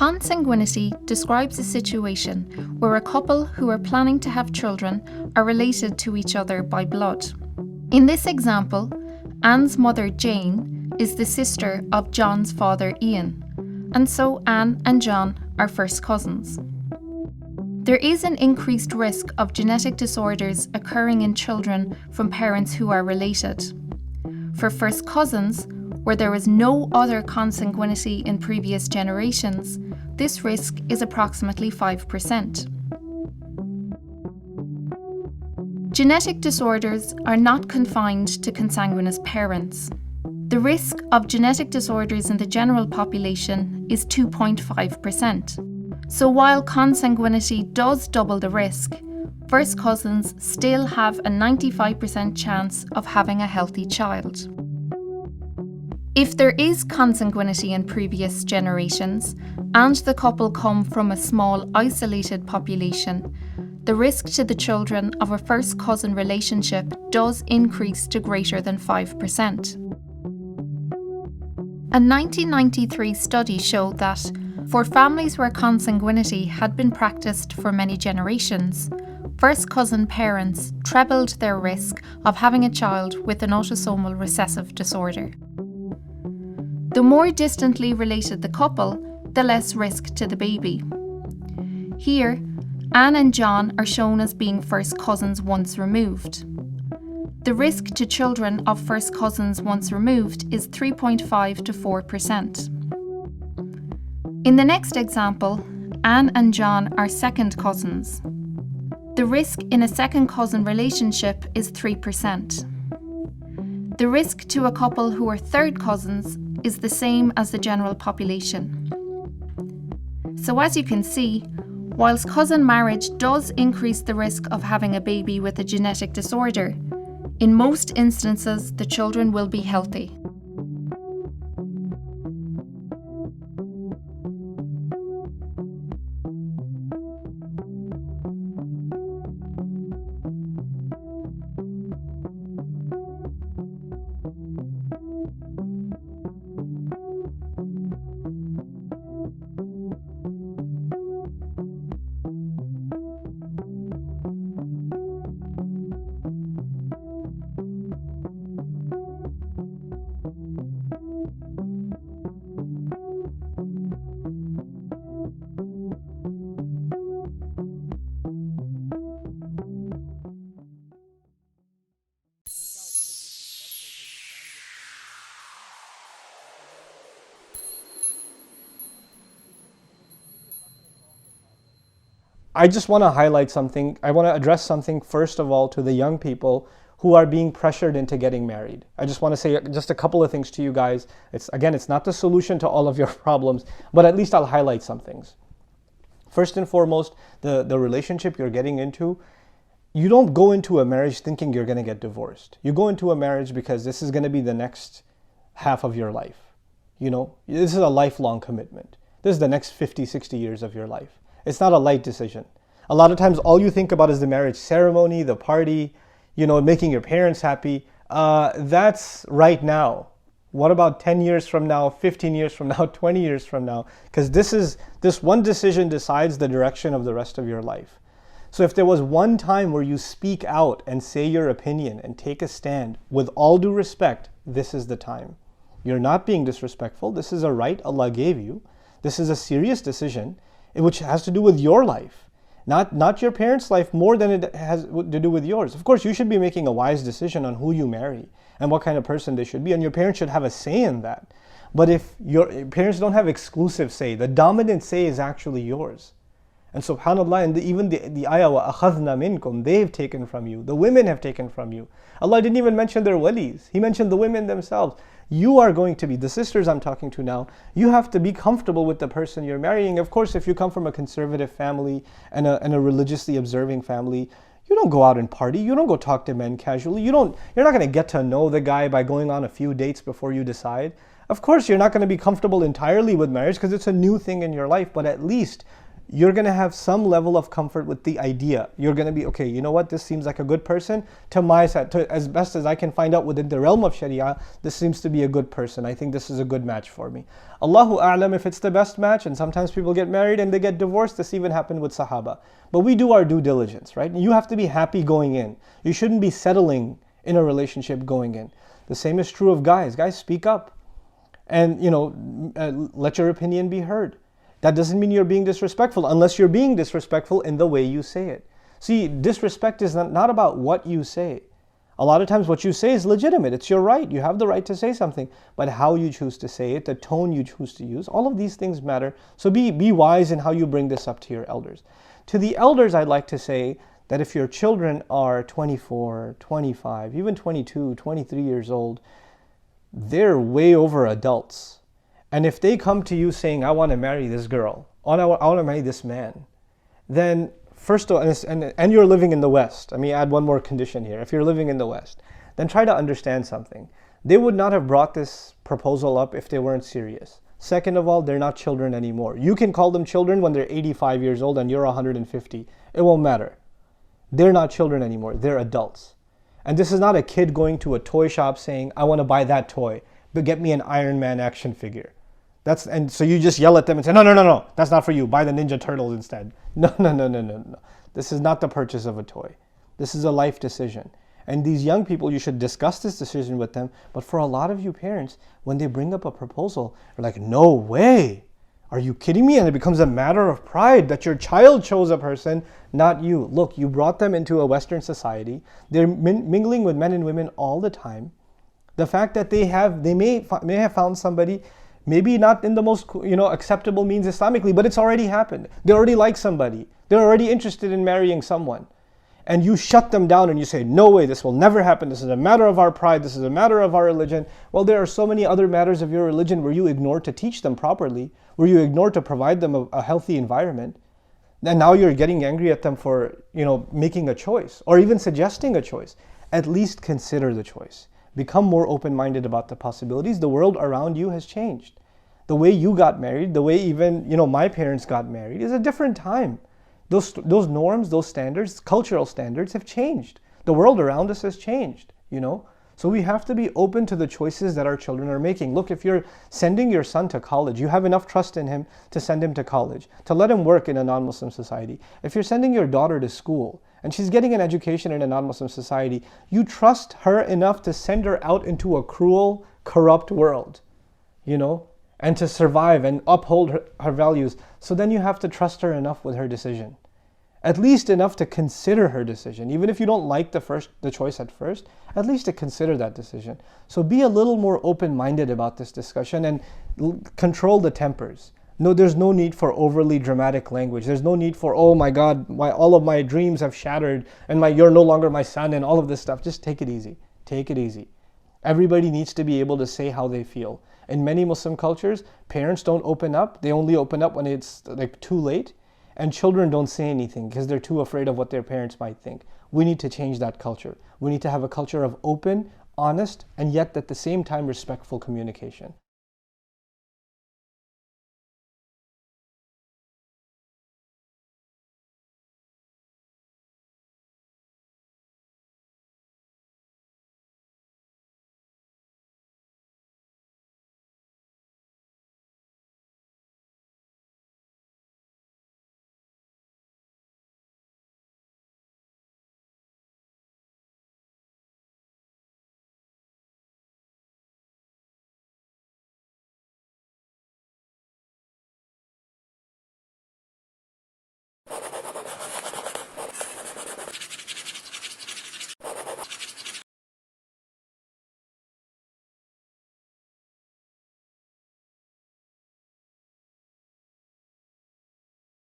Consanguinity describes a situation where a couple who are planning to have children are related to each other by blood. In this example, Anne's mother Jane is the sister of John's father Ian, and so Anne and John are first cousins. There is an increased risk of genetic disorders occurring in children from parents who are related. For first cousins, where there is no other consanguinity in previous generations, this risk is approximately 5%. Genetic disorders are not confined to consanguineous parents. The risk of genetic disorders in the general population is 2.5%. So while consanguinity does double the risk, first cousins still have a 95% chance of having a healthy child. If there is consanguinity in previous generations, and the couple come from a small isolated population, the risk to the children of a first cousin relationship does increase to greater than 5%. A 1993 study showed that, for families where consanguinity had been practiced for many generations, first cousin parents trebled their risk of having a child with an autosomal recessive disorder. The more distantly related the couple, the less risk to the baby. Here, Anne and John are shown as being first cousins once removed. The risk to children of first cousins once removed is 3.5 to 4%. In the next example, Anne and John are second cousins. The risk in a second cousin relationship is 3%. The risk to a couple who are third cousins is the same as the general population. So as you can see, whilst cousin marriage does increase the risk of having a baby with a genetic disorder, in most instances the children will be healthy. I just want to highlight something. I want to address something first of all to the young people who are being pressured into getting married. I just want to say just a couple of things to you guys. It's not the solution to all of your problems, but at least I'll highlight some things. First and foremost, the relationship you're getting into, you don't go into a marriage thinking you're going to get divorced. You go into a marriage because this is going to be the next half of your life. You know, this is a lifelong commitment. This is the next 50, 60 years of your life. It's not a light decision. A lot of times all you think about is the marriage ceremony, the party, making your parents happy. That's right now. What about 10 years from now, 15 years from now, 20 years from now? Because this one decision decides the direction of the rest of your life. So if there was one time where you speak out and say your opinion and take a stand, with all due respect, this is the time. You're not being disrespectful. This is a right Allah gave you. This is a serious decision, which has to do with your life, not your parents' life more than it has to do with yours. Of course, you should be making a wise decision on who you marry and what kind of person they should be, and your parents should have a say in that. But if your parents don't have exclusive say, the dominant say is actually yours. And subhanAllah, and even the ayah, وَأَخَذْنَا مِنْكُمْ, they've taken from you, the women have taken from you. Allah didn't even mention their walis. He mentioned the women themselves. You are going to be, the sisters I'm talking to now, you have to be comfortable with the person you're marrying. Of course, if you come from a conservative family and a religiously observing family, you don't go out and party. You don't go talk to men casually. You're not going to get to know the guy by going on a few dates before you decide. Of course, you're not going to be comfortable entirely with marriage because it's a new thing in your life, but at least you're going to have some level of comfort with the idea. You're going to be, okay, you know what, this seems like a good person to my side. As best as I can find out within the realm of Sharia, this seems to be a good person. I think this is a good match for me. Allahu A'lam if it's the best match, and sometimes people get married and they get divorced. This even happened with Sahaba. But we do our due diligence, right? You have to be happy going in. You shouldn't be settling in a relationship going in. The same is true of guys. Guys, speak up and, let your opinion be heard. That doesn't mean you're being disrespectful unless you're being disrespectful in the way you say it. See, disrespect is not about what you say. A lot of times what you say is legitimate. It's your right. You have the right to say something. But how you choose to say it, the tone you choose to use, all of these things matter. So be wise in how you bring this up to your elders. To the elders, I'd like to say that if your children are 24, 25, even 22, 23 years old, they're way over adults. And if they come to you saying, I want to marry this girl, or I want to marry this man, then first of all, and you're living in the West, let me add one more condition here. If you're living in the West, then try to understand something. They would not have brought this proposal up if they weren't serious. Second of all, they're not children anymore. You can call them children when they're 85 years old and you're 150. It won't matter. They're not children anymore. They're adults. And this is not a kid going to a toy shop saying, I want to buy that toy, but get me an Iron Man action figure. And so you just yell at them and say, no, that's not for you. Buy the Ninja Turtles instead. No. This is not the purchase of a toy. This is a life decision. And these young people, you should discuss this decision with them. But for a lot of you parents, when they bring up a proposal, you're like, no way. Are you kidding me? And it becomes a matter of pride that your child chose a person, not you. Look, you brought them into a Western society. They're mingling with men and women all the time. The fact that they may have found somebody, maybe not in the most acceptable means Islamically, but it's already happened. They already like somebody. They're already interested in marrying someone. And you shut them down and you say, no way, this will never happen. This is a matter of our pride. This is a matter of our religion. Well, there are so many other matters of your religion where you ignore to teach them properly, where you ignore to provide them a healthy environment. And now you're getting angry at them for, making a choice or even suggesting a choice. At least consider the choice. Become more open-minded about the possibilities. The world around you has changed. The way you got married, the way even, my parents got married is a different time. Those norms, those standards, cultural standards have changed. The world around us has changed, So we have to be open to the choices that our children are making. Look, if you're sending your son to college, you have enough trust in him to send him to college, to let him work in a non-Muslim society. If you're sending your daughter to school and she's getting an education in a non-Muslim society, you trust her enough to send her out into a cruel, corrupt world, and to survive and uphold her values. So then you have to trust her enough with her decision. At least enough to consider her decision. Even if you don't like the choice at first, at least to consider that decision. So be a little more open-minded about this discussion and control the tempers. No, there's no need for overly dramatic language. There's no need for, oh my God, all of my dreams have shattered and you're no longer my son and all of this stuff. Just take it easy. Take it easy. Everybody needs to be able to say how they feel. In many Muslim cultures, parents don't open up. They only open up when it's too late. And children don't say anything because they're too afraid of what their parents might think. We need to change that culture. We need to have a culture of open, honest, and yet at the same time respectful communication.